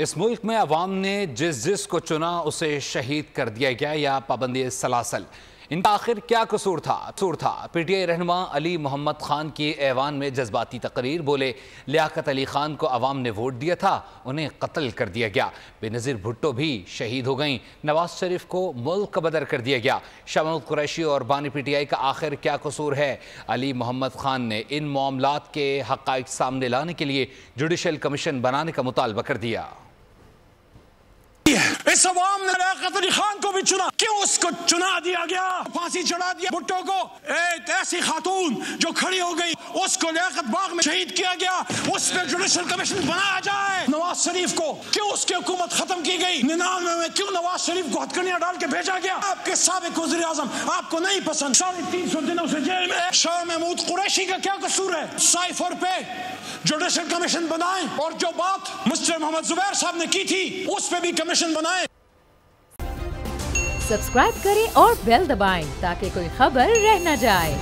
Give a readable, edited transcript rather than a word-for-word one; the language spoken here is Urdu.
اس ملک میں عوام نے جس کو چنا اسے شہید کر دیا گیا یا پابندی سلاسل۔ ان کا آخر کیا قصور تھا؟ پی ٹی آئی رہنما علی محمد خان کی ایوان میں جذباتی تقریر۔ بولے لیاقت علی خان کو عوام نے ووٹ دیا تھا، انہیں قتل کر دیا گیا۔ بے نظیر بھٹو بھی شہید ہو گئیں، نواز شریف کو ملک بدر کر دیا گیا۔ شاہ محمود قریشی اور بانی پی ٹی آئی کا آخر کیا قصور ہے؟ علی محمد خان نے ان معاملات کے حقائق سامنے لانے کے لیے جوڈیشل کمیشن بنانے کا مطالبہ کر دیا۔ اس عوام نے لیاقت علی خان کو بھی چنا، کیوں اس کو چنا دیا گیا؟ پھانسی چڑھا دیا بھٹو کو۔ ایک ایسی خاتون جو کھڑی ہو گئی، اس کو لیاقت باغ میں شہید کیا گیا، اس پہ جوڈیشل کمیشن بنایا جائے۔ نواز شریف کو کیوں اس کی حکومت ختم کی گئی؟ 99 میں کیوں نواز شریف کو ہتھکڑیاں ڈال کے بھیجا گیا؟ آپ کے سابق وزیر اعظم آپ کو نہیں پسند، 350 دنوں سے جیل میں۔ شاہ محمود قریشی کا کیا قصور ہے؟ سائفر پہ جوڈیشل کمیشن بنائیں، اور جو بات مسٹر محمد زبیر صاحب نے کی تھی اس پہ بھی کمیشن بنائیں۔ سبسکرائب کریں اور بیل دبائیں تاکہ کوئی خبر رہ نہ جائے۔